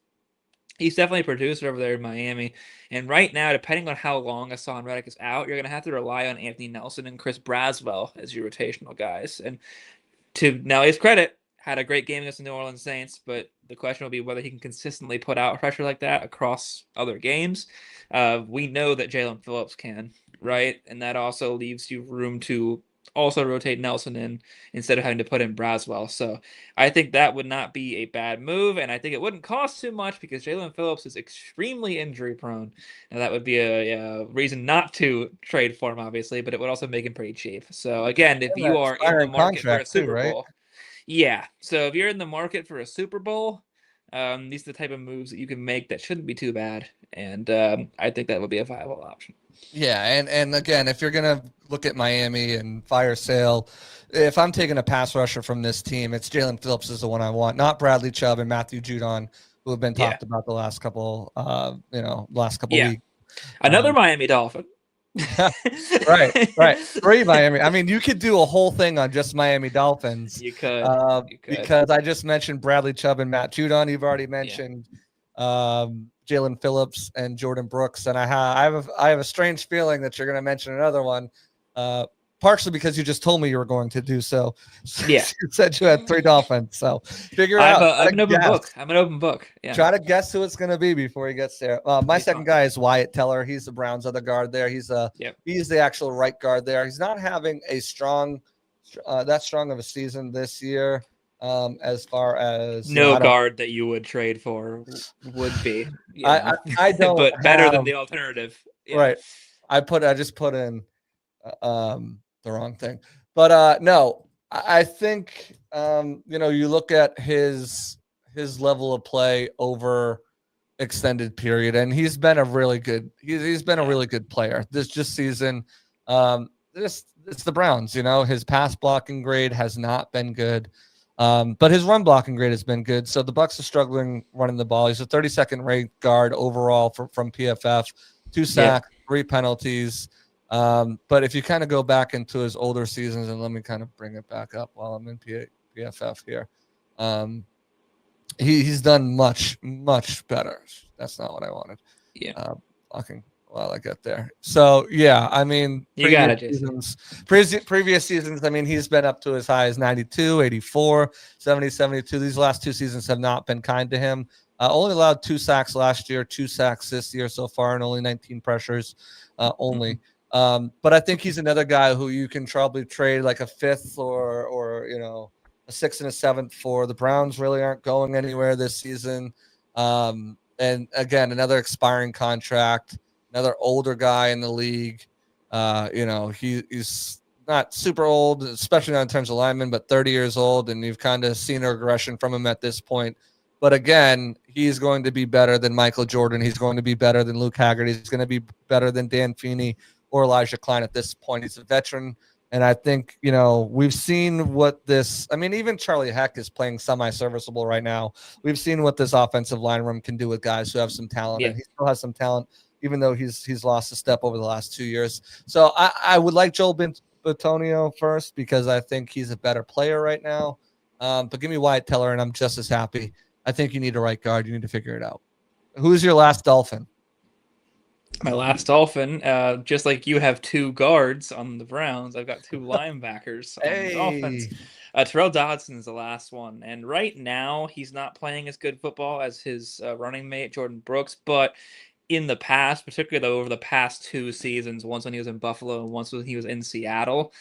He's definitely a producer over there in Miami. And right now, depending on how long Hassan Reddick is out, you're going to have to rely on Anthony Nelson and Chris Braswell as your rotational guys. And to Nelly's credit, had a great game against the New Orleans Saints, but the question will be whether he can consistently put out pressure like that across other games. We know that Jalen Phillips can, right? And that also leaves you room to also rotate Nelson in instead of having to put in Braswell. So I think that would not be a bad move, and I think it wouldn't cost too much because Jalen Phillips is extremely injury prone, and that would be a reason not to trade for him, obviously, but it would also make him pretty cheap. So again, if you are in the market for a Super Bowl, yeah. So if you're in the market for a Super Bowl, these are the type of moves that you can make that shouldn't be too bad, and I think that would be a viable option. Yeah, and again, if you're gonna look at Miami and fire sale, if I'm taking a pass rusher from this team, it's Jalen Phillips is the one I want, not Bradley Chubb and Matthew Judon, who have been talked about the last couple, weeks. Another Miami Dolphin. Right. 3 Miami. I mean, you could do a whole thing on just Miami Dolphins. You could. Because I just mentioned Bradley Chubb and Matt Judon. You've already mentioned Jalen Phillips and Jordan Brooks, and I have a strange feeling that you're going to mention another one, partially because you just told me you were going to do so. Yeah, you said you had 3 Dolphins, so figure it out. I'm an open book. I'm an open book. Yeah. Try to guess who it's going to be before he gets there. My second guy is Wyatt Teller. He's the Browns' other guard there. He's the actual right guard there. He's not having a strong of a season this year. As far as no guard that you would trade for would be, I don't, but better than the alternative, right? I just put in the wrong thing, but no, I think you look at his level of play over extended period, and he's been a really good really good player this season. It's the Browns, his pass blocking grade has not been good. But his run blocking grade has been good. So the Bucs are struggling running the ball. He's a 32nd ranked guard overall from PFF, 2 sacks, 3 penalties. But if you kind of go back into his older seasons, and let me kind of bring it back up while I'm in PFF here. He's done much, much better. That's not what I wanted. Yeah. Blocking while I get there. So yeah, I mean, you got it, Jason. Previous seasons, I mean, he's been up to as high as 92, 84, 70, 72. These last 2 seasons have not been kind to him. Only allowed 2 sacks last year, 2 sacks this year so far, and only 19 pressures only. But I think he's another guy who you can probably trade like a 5th or a 6th and a 7th for. The Browns really aren't going anywhere this season. And again, another expiring contract. Another older guy in the league. He's not super old, especially not in terms of linemen, but 30 years old, and you've kind of seen a regression from him at this point. But again, he's going to be better than Michael Jordan. He's going to be better than Luke Haggard. He's going to be better than Dan Feeney or Elijah Klein at this point. He's a veteran And I think, we've seen what this, I mean, even Charlie Heck is playing semi-serviceable right now. We've seen what this offensive line room can do with guys who have some talent, Yeah. and he still has some talent, even though he's lost a step over the last 2 years. So I would like Joel Bitonio first because I think he's a better player right now. But give me Wyatt Teller, and I'm just as happy. I think you need a right guard. You need to figure it out. Who's your last Dolphin? My last Dolphin, just like you have 2 guards on the Browns, I've got 2 linebackers on the Dolphins. Terrell Dodson is the last one, and right now he's not playing as good football as his running mate Jordan Brooks, but in the past, particularly over the past 2 seasons, once when he was in Buffalo and once when he was in Seattle,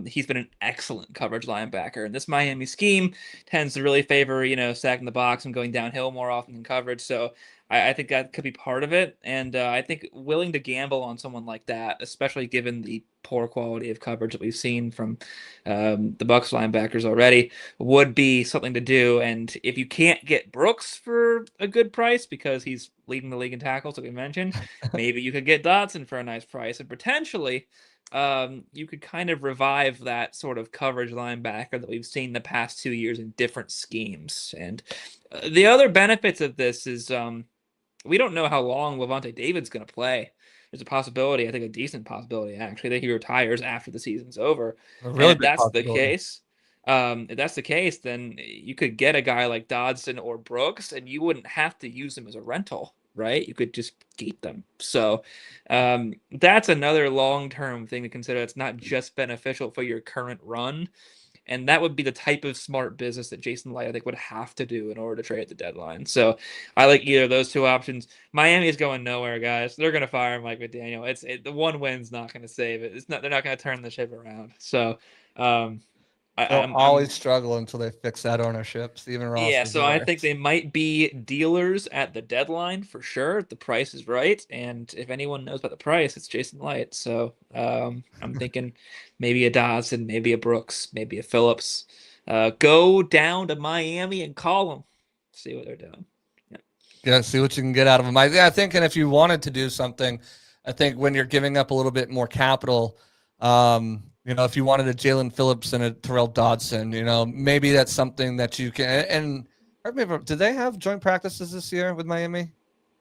he's been an excellent coverage linebacker. And this Miami scheme tends to really favor, stacking the box and going downhill more often than coverage. So I think that could be part of it. And I think willing to gamble on someone like that, especially given the poor quality of coverage that we've seen from the Bucs linebackers already, would be something to do. And if you can't get Brooks for a good price because he's leading the league in tackles, like we mentioned, maybe you could get Dotson for a nice price, and potentially you could kind of revive that sort of coverage linebacker that we've seen the past 2 years in different schemes. And the other benefits of this is we don't know how long Levante David's going to play. There's a possibility, I think a decent possibility actually, that he retires after the season's over. Really And if that's the case, then you could get a guy like Dodson or Brooks, and you wouldn't have to use them as a rental, right? You could just keep them. So that's another long-term thing to consider. It's not just beneficial for your current run. And that would be the type of smart business that Jason Light, I think, would have to do in order to trade at the deadline. So I like either of those 2 options. Miami is going nowhere, guys. They're going to fire Mike McDaniel. The 1 win's not going to save it. They're not going to turn the ship around. So They'll always struggle until they fix that ownership. Steven Ross. Yeah, so I think they might be dealers at the deadline for sure. The price is right, and if anyone knows about the price, it's Jason Light. So I'm thinking maybe a Dodson, maybe a Brooks, maybe a Phillips. Go down to Miami and call them. See what they're doing. Yeah, see what you can get out of them. I think, and if you wanted to do something, I think when you're giving up a little bit more capital, if you wanted a Jalen Phillips and a Terrell Dodson, maybe that's something that you can. And did they have joint practices this year with Miami? Or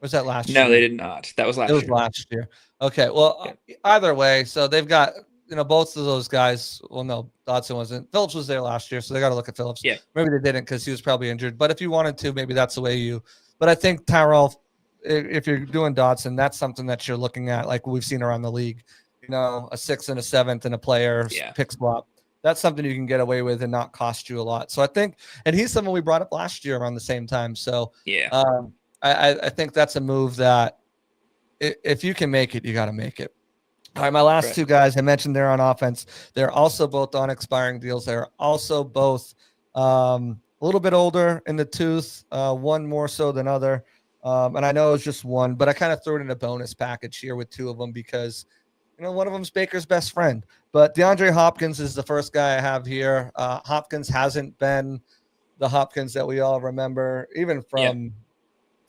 was that last year? No, they did not. That was last year. It was last year. Okay. Well, either way, so they've got, both of those guys. Well, no, Dodson wasn't. Phillips was there last year, so they got to look at Phillips. Yeah. Maybe they didn't because he was probably injured. But if you wanted to, maybe that's the way But I think Tyrell, if you're doing Dodson, that's something that you're looking at, like we've seen around the league. A 6th and a 7th and a player pick swap. That's something you can get away with and not cost you a lot. So I think, and he's someone we brought up last year around the same time. So I think that's a move that if you can make it, you got to make it. All right, my last 2 guys, I mentioned they're on offense. They're also both on expiring deals. They're also both a little bit older in the tooth, one more so than other. And I know it's just one, but I kind of threw it in a bonus package here with 2 of them because one of them's Baker's best friend. But DeAndre Hopkins is the first guy I have here. Hopkins hasn't been the Hopkins that we all remember, even from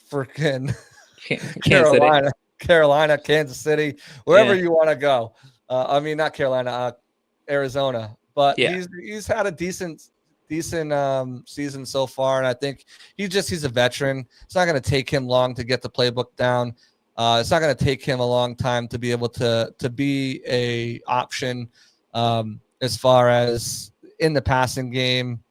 freaking Carolina, Kansas City, wherever you want to go. Not Carolina, Arizona. But he's had a decent season so far, and I think he's a veteran. It's not going to take him long to get the playbook down. It's not going to take him a long time to be able to be a option as far as in the passing game.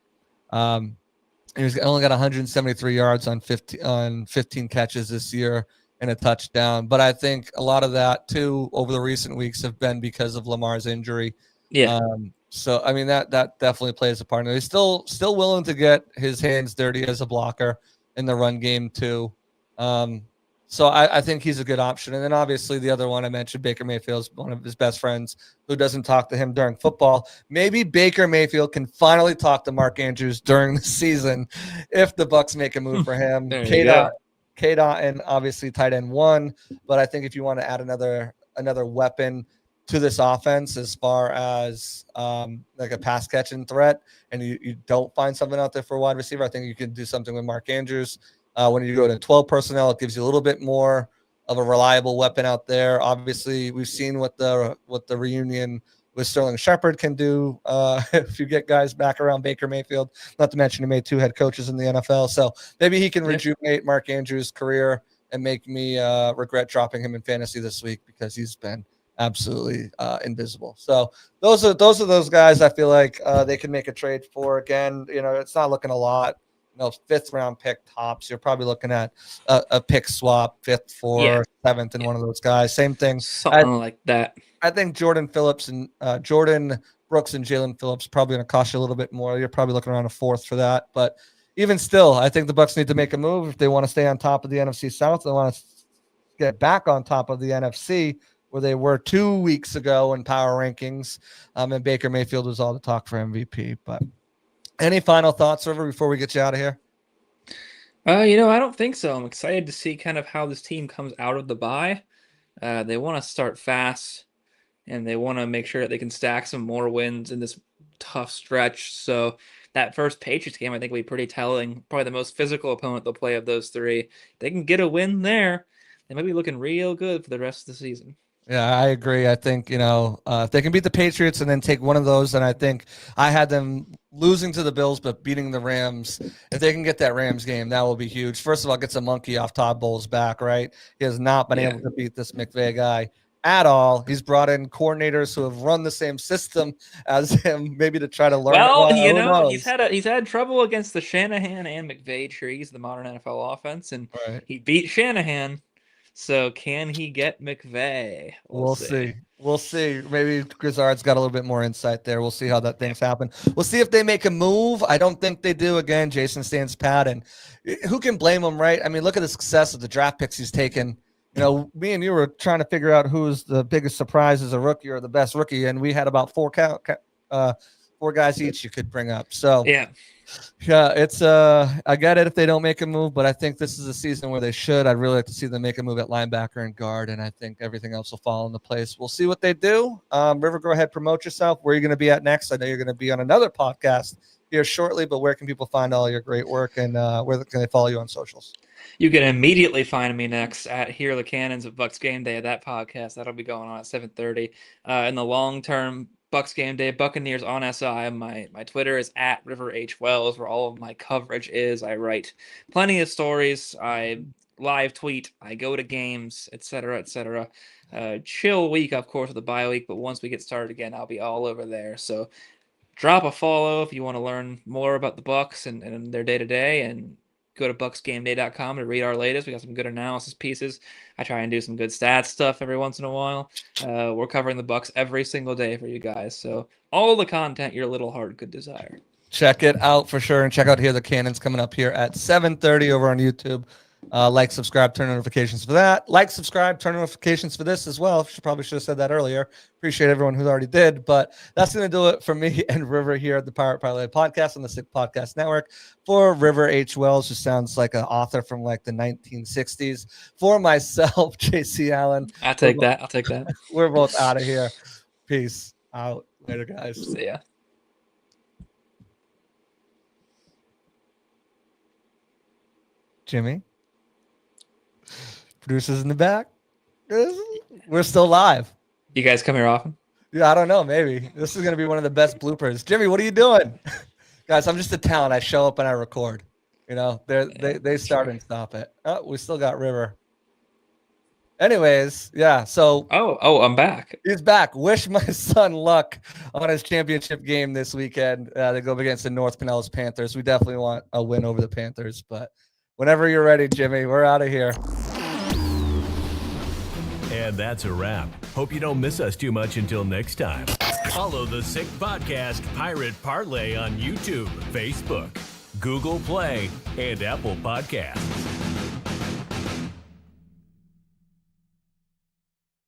He's only got 173 yards on 15 catches this year and a touchdown. But I think a lot of that too over the recent weeks have been because of Lamar's injury. Yeah. So I mean that definitely plays a part. He's still willing to get his hands dirty as a blocker in the run game too. So I think he's a good option. And then obviously the other one I mentioned, Baker Mayfield's one of his best friends who doesn't talk to him during football. Maybe Baker Mayfield can finally talk to Mark Andrews during the season if the Bucs make a move for him. K-Dot and obviously tight end 1. But I think if you want to add another weapon to this offense as far as like a pass catching threat and you don't find something out there for a wide receiver, I think you can do something with Mark Andrews. When you go to 12 personnel, it gives you a little bit more of a reliable weapon out there. Obviously, we've seen what the reunion what Sterling Shepard can do if you get guys back around Baker Mayfield. Not to mention he made 2 head coaches in the NFL. So maybe he can rejuvenate Mark Andrews' career and make me regret dropping him in fantasy this week because he's been absolutely invisible. So those are those guys I feel like they can make a trade for. Again, it's not looking a lot. 5th round pick tops. You're probably looking at a pick swap, 5th for 7th, and one of those guys. Same thing, something like that. I think Jordan Brooks and Jalen Phillips probably going to cost you a little bit more. You're probably looking around a 4th for that. But even still, I think the Bucs need to make a move if they want to stay on top of the NFC South. They want to get back on top of the NFC where they were 2 weeks ago in power rankings. And Baker Mayfield was all the talk for MVP. But any final thoughts, River, before we get you out of here? I don't think so. I'm excited to see kind of how this team comes out of the bye. They want to start fast, and they want to make sure that they can stack some more wins in this tough stretch. So that first Patriots game, I think, will be pretty telling. Probably the most physical opponent they'll play of those 3. If they can get a win there, they might be looking real good for the rest of the season. Yeah, I agree. I think, if they can beat the Patriots and then take one of those, then I think I had them losing to the Bills but beating the Rams. If they can get that Rams game, that will be huge. First of all, it gets a monkey off Todd Bowles' back, right? He has not been able to beat this McVay guy at all. He's brought in coordinators who have run the same system as him, maybe to try to learn. Well, he's had trouble against the Shanahan and McVay trees, the modern NFL offense, and he beat Shanahan. So can he get McVay? We'll see. We'll see. Maybe Grizzard's got a little bit more insight there. We'll see how that things happen. We'll see if they make a move. I don't think they do. Again, Jason stands pat, and who can blame him, right? I mean, look at the success of the draft picks he's taken. Me and you were trying to figure out who's the biggest surprise as a rookie or the best rookie, and we had about 4 guys each you could bring up. So it's I get it if they don't make a move, but I think this is a season where they should. I'd really like to see them make a move at linebacker and guard, and I think everything else will fall into place. We'll see what they do. River, go ahead, promote yourself. Where are you going to be at next? I know you're going to be on another podcast here shortly, but where can people find all your great work, and where can they follow you on socials? You can immediately find me next at Hear the Cannons of Bucs Game Day. That podcast that'll be going on at 7:30. In the long term, Bucs Game Day, Buccaneers on SI. My Twitter is at River H Wells, where all of my coverage is. I write plenty of stories. I live tweet. I go to games, etc., etc. Chill week, of course, with the bye week. But once we get started again, I'll be all over there. So drop a follow if you want to learn more about the Bucs and their day to day, and go to bucsgameday.com to read our latest. We got some good analysis pieces. I try and do some good stats stuff every once in a while. We're covering the Bucs every single day for you guys. So all the content your little heart could desire. Check it out for sure. And check out Hear the Cannons coming up here at 7:30 over on YouTube. Like, subscribe, turn notifications for that. Like, subscribe, turn notifications for this as well. Probably should have said that earlier. Appreciate everyone who already did. But that's going to do it for me and River here at the Pirate Parlay Podcast on the Sick Podcast Network. For River H. Wells, who sounds like an author from like the 1960s. For myself, JC Allen. I'll take that. We're both out of here. Peace out. Later, guys. See ya. Jimmy. Producers in the back. We're still live. You guys come here often? Yeah, I don't know. Maybe this is going to be one of the best bloopers. Jimmy, what are you doing? Guys, I'm just a talent. I show up and I record. They start and stop it. Oh, we still got River. Anyways, yeah. So I'm back. He's back. Wish my son luck on his championship game this weekend. They go up against the North Pinellas Panthers. We definitely want a win over the Panthers, but whenever you're ready, Jimmy, we're out of here. And that's a wrap. Hope you don't miss us too much until next time. Follow the Sick Podcast Pirate Parlay on YouTube, Facebook, Google Play, and Apple Podcasts.